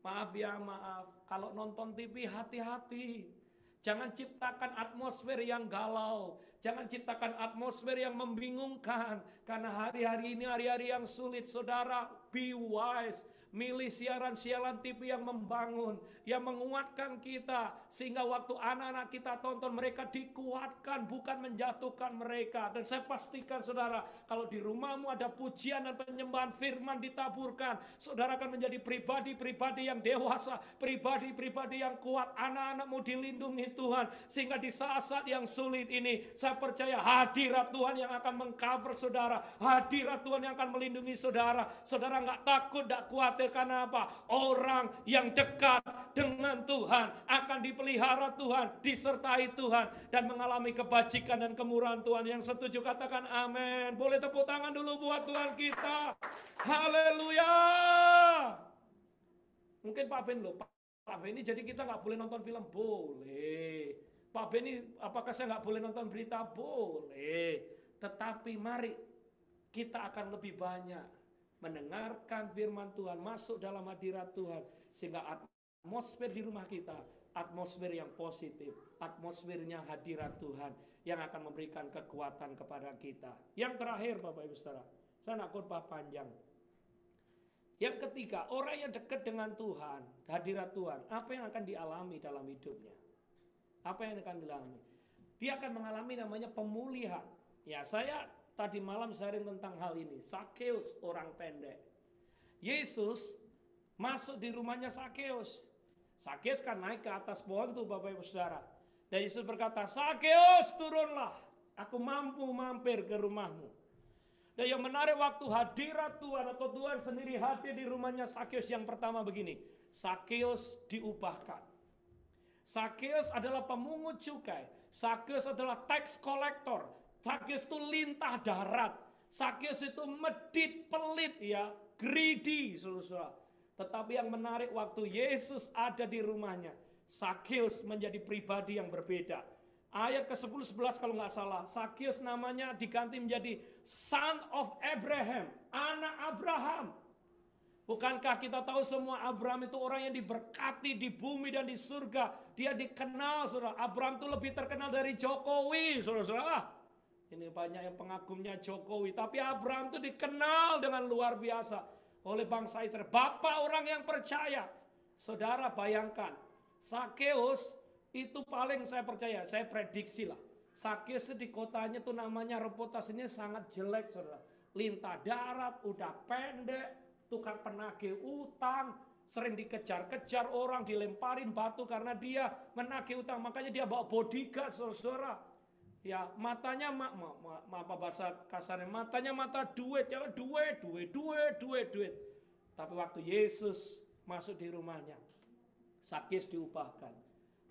Speaker 2: Maaf ya, maaf. Kalau nonton TV hati-hati. Jangan ciptakan atmosfer yang galau. Jangan ciptakan atmosfer yang membingungkan. Karena hari-hari ini hari-hari yang sulit. Saudara, be wise. Milih siaran-siaran TV yang membangun. Yang menguatkan kita. Sehingga waktu anak-anak kita tonton, mereka dikuatkan. Bukan menjatuhkan mereka. Dan saya pastikan saudara, kalau di rumahmu ada pujian dan penyembahan firman ditaburkan. Saudara akan menjadi pribadi-pribadi yang dewasa. Pribadi-pribadi yang kuat. Anak-anakmu dilindungi Tuhan. Sehingga di saat-saat yang sulit ini, saya percaya hadirat Tuhan yang akan mengcover saudara. Hadirat Tuhan yang akan melindungi saudara. Saudara nggak takut, nggak khawatir. Karena apa? Orang yang dekat dengan Tuhan akan dipelihara Tuhan, disertai Tuhan, dan mengalami kebajikan dan kemurahan Tuhan. Yang setuju katakan amin. Boleh tepuk tangan dulu buat Tuhan kita. Haleluya. Mungkin Pak Ben loh, Pak Benny jadi kita nggak boleh nonton film? Boleh. Pak Benny, apakah saya nggak boleh nonton berita? Boleh. Tetapi mari kita akan lebih banyak mendengarkan firman Tuhan, masuk dalam hadirat Tuhan. Sehingga atmosfer di rumah kita, atmosfer yang positif, atmosfernya hadirat Tuhan yang akan memberikan kekuatan kepada kita. Yang terakhir Bapak Ibu Saudara, saya nak khotbah panjang. Yang ketiga, orang yang dekat dengan Tuhan, hadirat Tuhan, apa yang akan dialami dalam hidupnya? Apa yang akan dialami? Dia akan mengalami namanya pemulihan. Ya, saya tadi malam sharing tentang hal ini. Sakeus, orang pendek. Yesus masuk di rumahnya Sakeus. Sakeus kan naik ke atas pohon tuh Bapak Ibu Saudara. Dan Yesus berkata, Sakeus turunlah. Aku mampu mampir ke rumahmu. Dan yang menarik waktu hadirat Tuhan atau Tuhan sendiri hadir di rumahnya Sakeus, yang pertama begini. Sakeus diubahkan. Sakeus adalah pemungut cukai. Sakeus adalah tax collector. Sakeus itu lintah darat. Sakeus itu medit, pelit ya, greedy, saudara. Tetapi yang menarik waktu Yesus ada di rumahnya, Sakeus menjadi pribadi yang berbeda. Ayat ke-10, 11 kalau nggak salah, Sakeus namanya diganti menjadi son of Abraham, anak Abraham. Bukankah kita tahu semua Abraham itu orang yang diberkati di bumi dan di surga. Dia dikenal, saudara. Abraham itu lebih terkenal dari Jokowi, saudara. Ini banyak yang pengagumnya Jokowi. Tapi Abraham itu dikenal dengan luar biasa oleh bangsa Israel. Bapak orang yang percaya. Saudara bayangkan, Sakeus itu paling saya percaya, saya prediksi lah. Sakeus di kotanya tuh namanya reputasinya sangat jelek, saudara. Lintah darat, udah pendek, tukang penagih utang, sering dikejar-kejar orang, dilemparin batu karena dia menagih utang. Makanya dia bawa bodyguard, saudara. Ya, matanya apa bahasa kasarnya, matanya mata duit, ya duit. Tapi waktu Yesus masuk di rumahnya, Sakeus diubahkan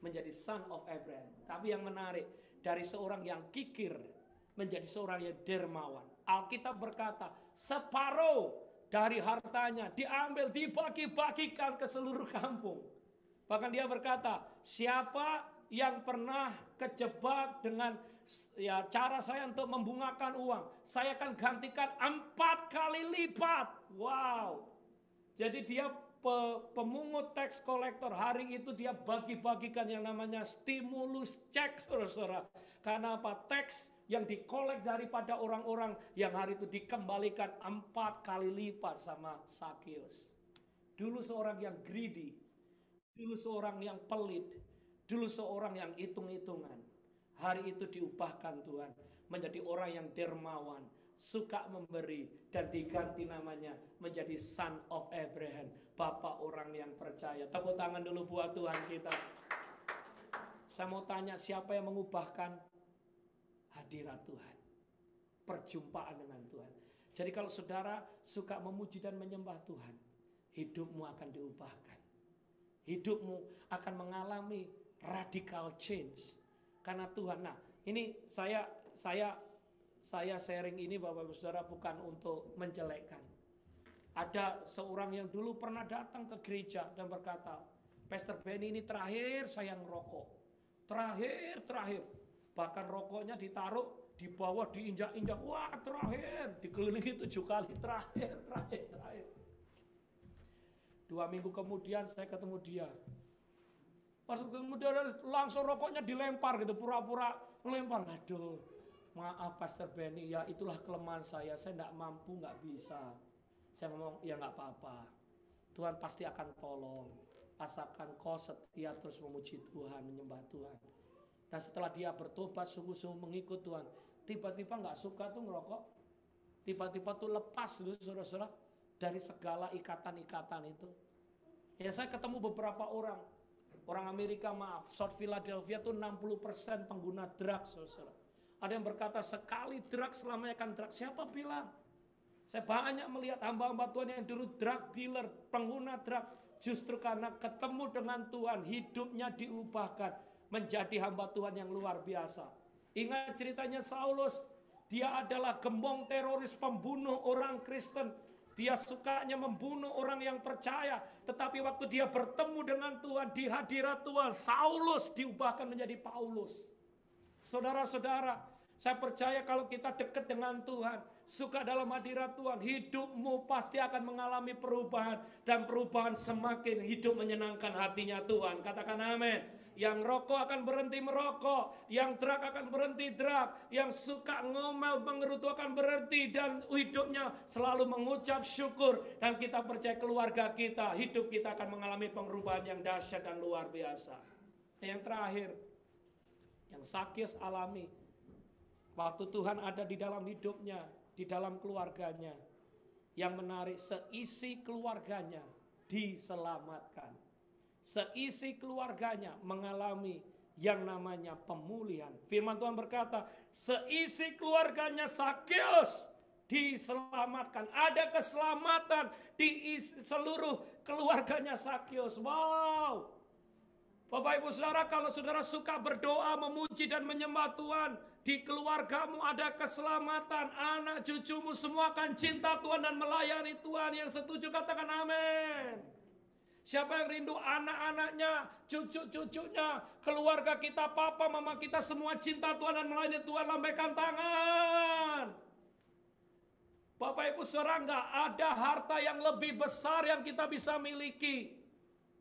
Speaker 2: menjadi son of Abraham. Tapi yang menarik, dari seorang yang kikir menjadi seorang yang dermawan. Alkitab berkata, separuh dari hartanya diambil, dibagi-bagikan ke seluruh kampung. Bahkan dia berkata, siapa yang pernah kejebak dengan ya cara saya untuk membungakan uang, saya akan gantikan 4 kali lipat. Wow. Jadi dia pemungut tax collector hari itu dia bagi-bagikan yang namanya stimulus check, saudara-saudara. Karena apa? Tax yang dikolek daripada orang-orang yang hari itu dikembalikan 4 kali lipat sama Sakius. Dulu seorang yang greedy, dulu seorang yang pelit, dulu seorang yang hitung-hitungan. Hari itu diubahkan Tuhan menjadi orang yang dermawan, suka memberi, dan diganti namanya menjadi son of Abraham, bapak orang yang percaya. Tepuk tangan dulu buat Tuhan kita. Saya mau tanya, siapa yang mengubahkan? Hadirat Tuhan, perjumpaan dengan Tuhan. Jadi kalau saudara suka memuji dan menyembah Tuhan, hidupmu akan diubahkan. Hidupmu akan mengalami radical change karena Tuhan. Nah, ini saya sharing ini Bapak Ibu Saudara bukan untuk menjelekkan. Ada seorang yang dulu pernah datang ke gereja dan berkata, Pastor Benny ini terakhir saya ngerokok. Terakhir. Bahkan rokoknya ditaruh di bawah, diinjak-injak. Wah, terakhir. Dikelilingi 7 kali. Terakhir. 2 minggu kemudian saya ketemu dia. Waktu kemudian langsung rokoknya dilempar gitu. Pura-pura ngelempar. Aduh, maaf Pastor Benny. Ya itulah kelemahan saya. Saya tidak mampu, nggak bisa. Saya ngomong, ya nggak apa-apa. Tuhan pasti akan tolong. Asalkan kau setia terus memuji Tuhan, menyembah Tuhan. Dan setelah dia bertobat sungguh-sungguh mengikut Tuhan, tiba-tiba nggak suka tuh ngerokok, tiba-tiba tuh lepas loh saudara-saudara dari segala ikatan-ikatan itu. Ya saya ketemu beberapa orang Amerika South Philadelphia tuh 60% pengguna drugs saudara-saudara. Ada yang berkata sekali drugs selamanya akan drugs. Siapa bilang? Saya banyak melihat hamba-hamba Tuhan yang dulu drug dealer, pengguna drug, justru karena ketemu dengan Tuhan hidupnya diubahkan menjadi hamba Tuhan yang luar biasa. Ingat ceritanya Saulus, dia adalah gembong teroris pembunuh orang Kristen. Dia sukanya membunuh orang yang percaya. Tetapi waktu dia bertemu dengan Tuhan di hadirat Tuhan, Saulus diubahkan menjadi Paulus. Saudara-saudara, saya percaya kalau kita dekat dengan Tuhan, suka dalam hadirat Tuhan, hidupmu pasti akan mengalami perubahan. Dan perubahan semakin hidup menyenangkan hatinya Tuhan. Katakan amin. Yang rokok akan berhenti merokok, yang drug akan berhenti drug, yang suka ngomel mengerutu akan berhenti, dan hidupnya selalu mengucap syukur. Dan kita percaya keluarga kita, hidup kita akan mengalami perubahan yang dahsyat dan luar biasa. Yang terakhir, yang Sakius alami, waktu Tuhan ada di dalam hidupnya, di dalam keluarganya, yang menarik seisi keluarganya diselamatkan. Seisi keluarganya mengalami yang namanya pemulihan. Firman Tuhan berkata, seisi keluarganya Sakius diselamatkan. Ada keselamatan di seluruh keluarganya Sakius. Wow. Bapak Ibu Saudara, kalau saudara suka berdoa, memuji dan menyembah Tuhan, di keluargamu ada keselamatan. Anak cucumu semua akan cinta Tuhan dan melayani Tuhan. Yang setuju katakan amin. Siapa yang rindu anak-anaknya, cucu-cucunya, keluarga kita, papa, mama kita semua cinta Tuhan dan melayani Tuhan, lambaikan tangan. Bapak Ibu Saudara, enggak ada harta yang lebih besar yang kita bisa miliki.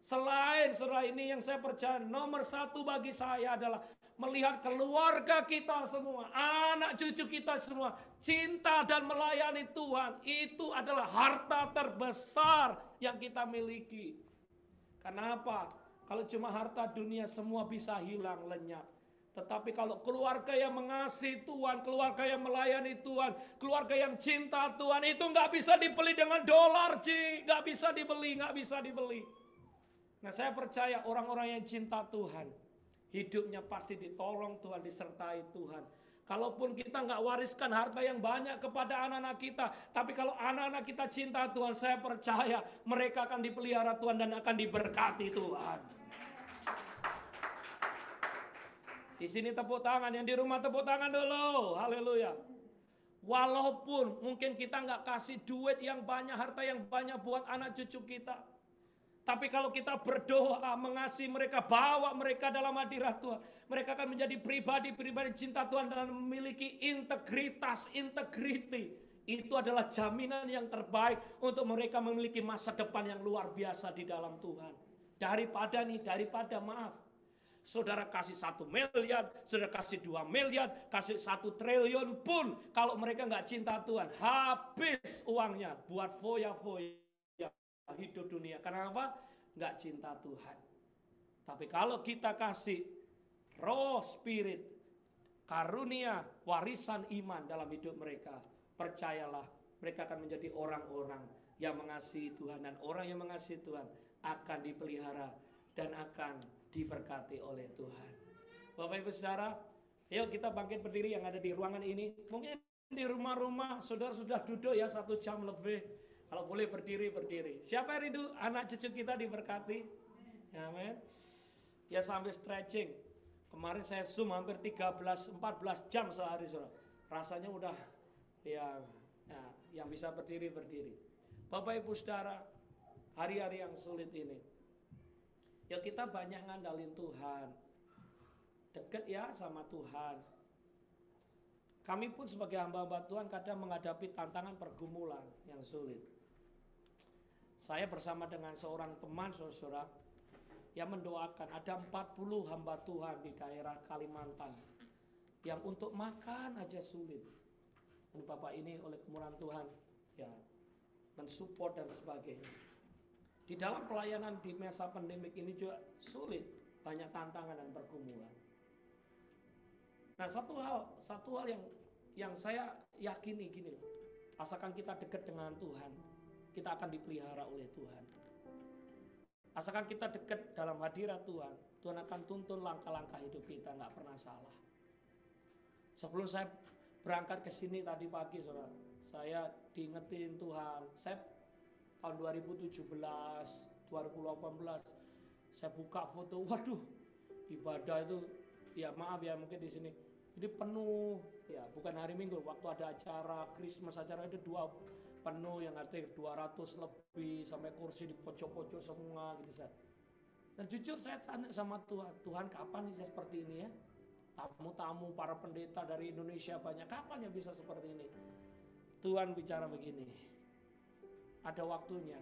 Speaker 2: Selain saudara, ini yang saya percaya nomor 1 bagi saya adalah melihat keluarga kita semua, anak cucu kita semua cinta dan melayani Tuhan. Itu adalah harta terbesar yang kita miliki. Kenapa? Kalau cuma harta dunia semua bisa hilang, lenyap. Tetapi kalau keluarga yang mengasihi Tuhan, keluarga yang melayani Tuhan, keluarga yang cinta Tuhan, itu nggak bisa dibeli dengan dolar, nggak bisa dibeli. Nah, saya percaya orang-orang yang cinta Tuhan, hidupnya pasti ditolong Tuhan, disertai Tuhan. Kalaupun kita nggak wariskan harta yang banyak kepada anak-anak kita, tapi kalau anak-anak kita cinta Tuhan, saya percaya mereka akan dipelihara Tuhan dan akan diberkati Tuhan. Di sini tepuk tangan, yang di rumah tepuk tangan dulu, haleluya. Walaupun mungkin kita nggak kasih duit yang banyak, harta yang banyak buat anak cucu kita, tapi kalau kita berdoa, mengasihi mereka, bawa mereka dalam hadirat Tuhan, mereka akan menjadi pribadi-pribadi cinta Tuhan dan memiliki integritas, integriti. Itu adalah jaminan yang terbaik untuk mereka memiliki masa depan yang luar biasa di dalam Tuhan. Daripada maaf, saudara kasih 1 miliar, saudara kasih 2 miliar, kasih 1 triliun pun, kalau mereka nggak cinta Tuhan, habis uangnya buat foya-foya hidup dunia. Kenapa? Nggak cinta Tuhan. Tapi kalau kita kasih roh spirit, karunia, warisan iman dalam hidup mereka, percayalah, mereka akan menjadi orang-orang yang mengasihi Tuhan. Dan orang yang mengasihi Tuhan akan dipelihara dan akan diberkati oleh Tuhan. Bapak Ibu Saudara, yuk kita bangkit berdiri yang ada di ruangan ini. Mungkin di rumah-rumah saudara sudah duduk ya 1 jam lebih. Kalau boleh berdiri. Siapa yang rindu anak cucu kita diberkati? Amin. Ya sambil stretching. Kemarin saya Zoom hampir 13-14 jam sehari, saudara. Rasanya udah yang bisa berdiri. Bapak Ibu Saudara, hari-hari yang sulit ini, ya kita banyak ngandalin Tuhan, deket ya sama Tuhan. Kami pun sebagai hamba-hamba Tuhan kadang menghadapi tantangan pergumulan yang sulit. Saya bersama dengan seorang teman, saudara, yang mendoakan ada 40 hamba Tuhan di daerah Kalimantan yang untuk makan aja sulit. Dan Bapak ini oleh kemurahan Tuhan ya mensupport dan sebagainya. Di dalam pelayanan di masa pandemik ini juga sulit, banyak tantangan dan pergumulan. Nah, satu hal yang saya yakini gini, asalkan kita dekat dengan Tuhan, kita akan dipelihara oleh Tuhan. Asalkan kita dekat dalam hadirat Tuhan, Tuhan akan tuntun langkah-langkah hidup kita, nggak pernah salah. Sebelum saya berangkat ke sini tadi pagi, saudara, saya diingetin Tuhan. Saya tahun 2017, 2018, saya buka foto, waduh, ibadah itu, ya maaf ya mungkin di sini, ini penuh, ya bukan hari Minggu, waktu ada acara Christmas, acara itu penuh, yang artinya 200 lebih, sampai kursi di pojok-pojok semua gitu saya. Dan jujur saya tanya sama Tuhan, Tuhan kapan sih saya seperti ini ya? Tamu-tamu para pendeta dari Indonesia banyak, kapan ya bisa seperti ini? Tuhan bicara begini, ada waktunya.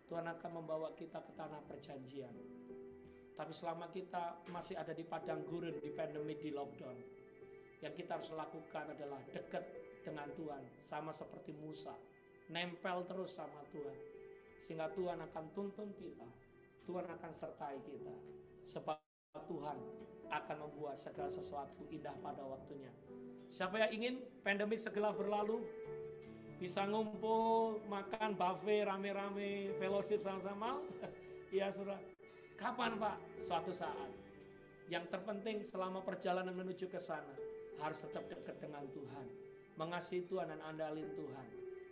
Speaker 2: Tuhan akan membawa kita ke tanah perjanjian. Tapi selama kita masih ada di padang gurun, di pandemi, di lockdown, yang kita harus lakukan adalah dekat dengan Tuhan, sama seperti Musa, nempel terus sama Tuhan, sehingga Tuhan akan tuntun kita, Tuhan akan sertai kita, sebab Tuhan akan membuat segala sesuatu indah pada waktunya. Siapa yang ingin pandemik segera berlalu, bisa ngumpul, makan buffet rame-rame, fellowship sama-sama? Ya saudara, kapan Pak? Suatu saat. Yang terpenting selama perjalanan menuju ke sana, harus tetap dekat dengan Tuhan, mengasihi Tuhan dan andalin Tuhan.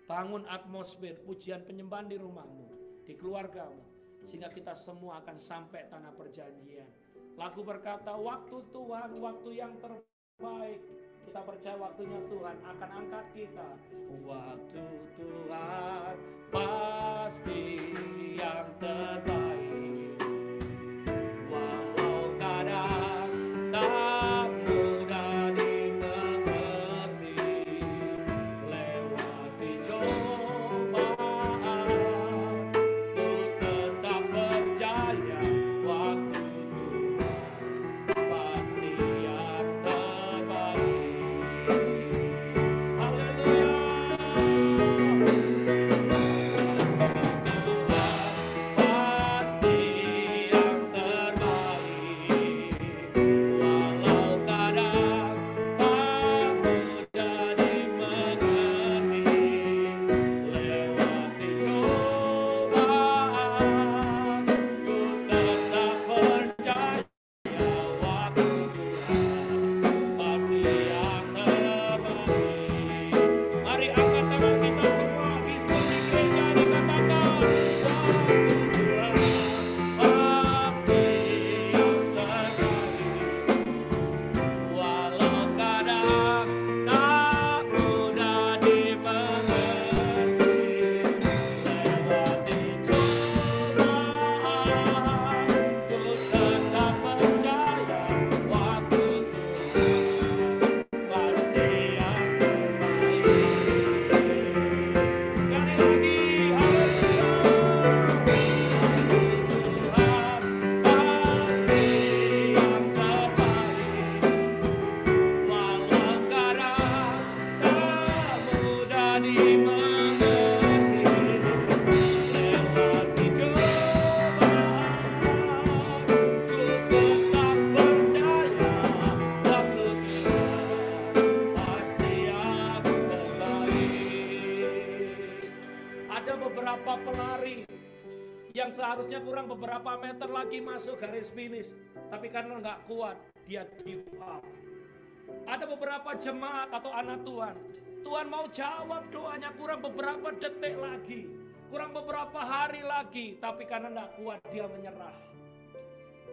Speaker 2: Bangun atmosfer pujian penyembahan di rumahmu, di keluargamu, sehingga kita semua akan sampai tanah perjanjian. Lagu berkata, waktu Tuhan, waktu yang terbaik. Kita percaya waktunya Tuhan akan angkat kita. Waktu Tuhan pasti yang terbaik. Walau kadang tak mudah dimengerti, lewati cobaan, ku tetap percaya waktu Tuhan pasti yang terbaik. Haleluya. beberapa pelari yang seharusnya kurang beberapa meter lagi masuk garis finish, tapi karena nggak kuat, dia give up. Ada beberapa jemaat atau anak Tuhan, Tuhan mau jawab doanya kurang beberapa detik lagi, kurang beberapa hari lagi, tapi karena nggak kuat, dia menyerah.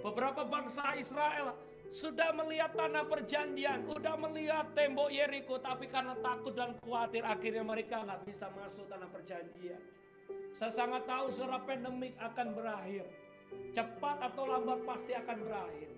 Speaker 2: Beberapa bangsa Israel sudah melihat tanah perjanjian, sudah melihat tembok Yeriko, tapi karena takut dan khawatir, akhirnya mereka nggak bisa masuk tanah perjanjian. Saya sangat tahu saudara, pandemik akan berakhir. Cepat atau lambat pasti akan berakhir.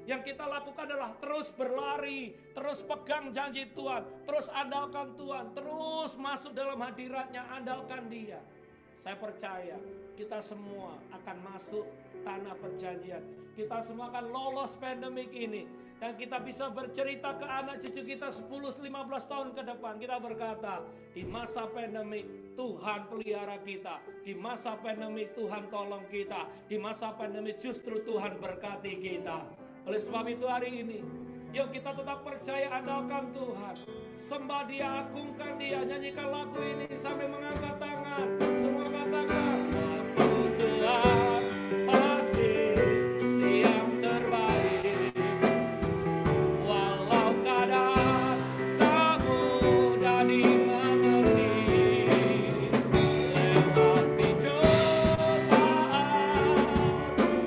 Speaker 2: Yang kita lakukan adalah terus berlari, terus pegang janji Tuhan, terus andalkan Tuhan, terus masuk dalam hadiratnya, andalkan Dia. Saya percaya kita semua akan masuk tanah perjanjian. Kita semua akan lolos pandemik ini. Dan kita bisa bercerita ke anak cucu kita 10-15 tahun ke depan. Kita berkata, di masa pandemik Tuhan pelihara kita. Di masa pandemik Tuhan tolong kita. Di masa pandemik justru Tuhan berkati kita. Oleh sebab itu hari ini, yuk kita tetap percaya, andalkan Tuhan. Sembah Dia, agungkan Dia. Nyanyikan lagu ini sambil mengangkat tangan. Semua katakan, waktu Tuhan pasti yang terbaik. Walau kadang tak mudah dimengerti, lewati cobaan,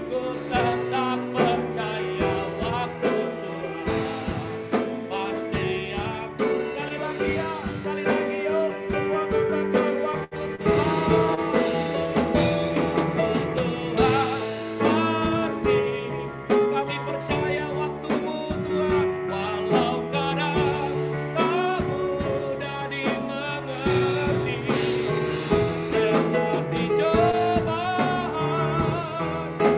Speaker 2: ku tetap percaya waktu Tuhan pasti aku. Sekali lagi ya, sekali lagi yuk, semua katakan waktu Tuhan. Waktu Tuhan pasti, kami percaya waktumu Tuhan. Walau kadang tak mudah dimengerti, lewati cobaan,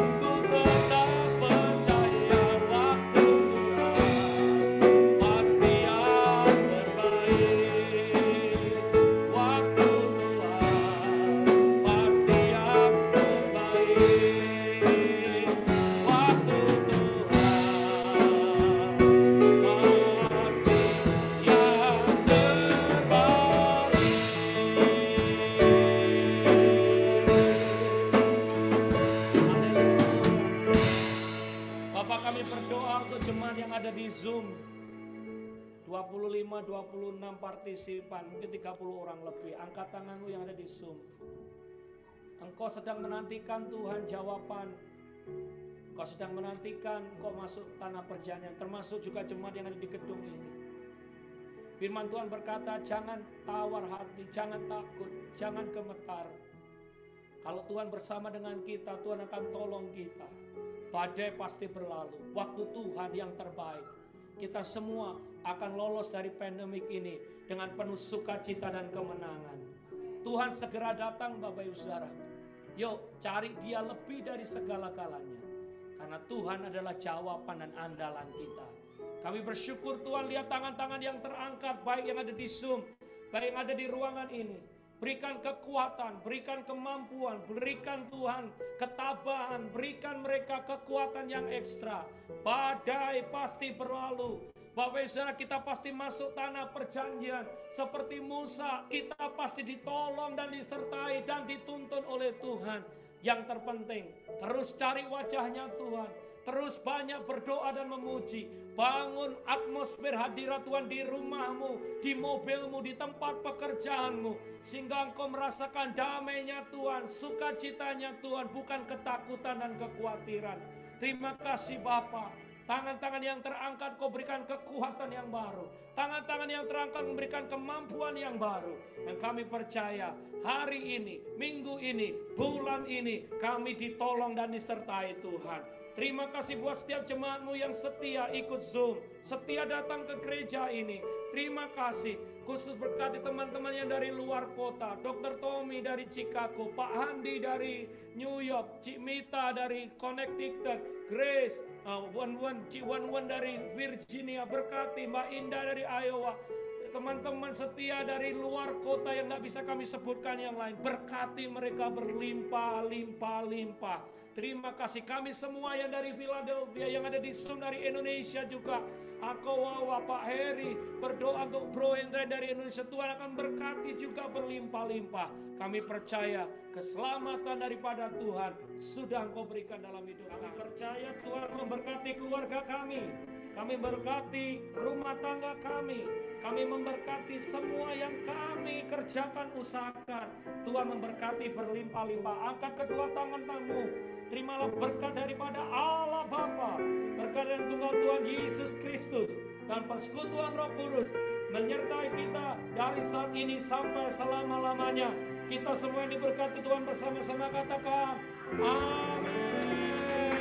Speaker 2: ku tetap percaya waktu Tuhan pasti yang terbaik. Waktu Tuhan pasti yang terbaik. Waktu Tuhan pasti yang terbaik. Bapak, kami berdoa untuk jemaat yang ada di Zoom. 25-26 partisipan, mungkin 30 orang lebih. Angkat tanganmu yang ada di Zoom. Engkau sedang menantikan Tuhan jawaban. Engkau sedang menantikan engkau masuk tanah perjanjian, termasuk juga jemaat yang ada di gedung ini. Firman Tuhan berkata, jangan tawar hati, jangan takut, jangan gemetar. Kalau Tuhan bersama dengan kita, Tuhan akan tolong kita. Badai pasti berlalu, waktu Tuhan yang terbaik. Kita semua akan lolos dari pandemik ini dengan penuh sukacita dan kemenangan. Tuhan segera datang, Bapak Ibu Saudara. Yuk cari Dia lebih dari segala-galanya. Karena Tuhan adalah jawaban dan andalan kita. Kami bersyukur Tuhan, lihat tangan-tangan yang terangkat, baik yang ada di Zoom, baik yang ada di ruangan ini. Berikan kekuatan, berikan kemampuan, berikan Tuhan ketabahan, berikan mereka kekuatan yang ekstra. Badai pasti berlalu. Bapak Ibu Saudara, kita pasti masuk tanah perjanjian. Seperti Musa, kita pasti ditolong dan disertai dan dituntun oleh Tuhan. Yang terpenting, terus cari wajahnya Tuhan. Terus banyak berdoa dan memuji. Bangun atmosfer hadirat Tuhan di rumahmu, di mobilmu, di tempat pekerjaanmu. Sehingga engkau merasakan damainya Tuhan, sukacitanya Tuhan, bukan ketakutan dan kekhawatiran. Terima kasih Bapa. Tangan-tangan yang terangkat kau berikan kekuatan yang baru. Tangan-tangan yang terangkat memberikan kemampuan yang baru. Dan kami percaya hari ini, minggu ini, bulan ini kami ditolong dan disertai Tuhan. Terima kasih buat setiap jemaatmu yang setia ikut Zoom, setia datang ke gereja ini. Terima kasih. Khusus berkati teman-teman yang dari luar kota. Dr. Tommy dari Chicago, Pak Handi dari New York, Cik Mita dari Connecticut, Grace, Cik Wan dari Virginia. Berkati Mbak Indah dari Iowa. teman-teman setia dari luar kota yang tidak bisa kami sebutkan yang lain. Berkati mereka berlimpah-limpah-limpah. Terima kasih kami semua yang dari Philadelphia, yang ada di Zoom dari Indonesia juga. Aku Wawa, Pak Heri, berdoa untuk Bro Hendra dari Indonesia. Tuhan akan berkati juga berlimpah-limpah. Kami percaya keselamatan daripada Tuhan sudah Engkau berikan dalam hidup kami. Percaya Tuhan memberkati keluarga kami. Kami berkati rumah tangga kami. Kami memberkati semua yang kami kerjakan, usahakan. Tuhan memberkati berlimpah-limpah. Angkat kedua tangan-tanganmu. Terimalah berkat daripada Allah Bapa, berkat dan tunggal Tuhan Yesus Kristus, dan persekutuan Roh Kudus menyertai kita dari saat ini sampai selama-lamanya. Kita semua yang diberkati Tuhan bersama-sama katakan amin.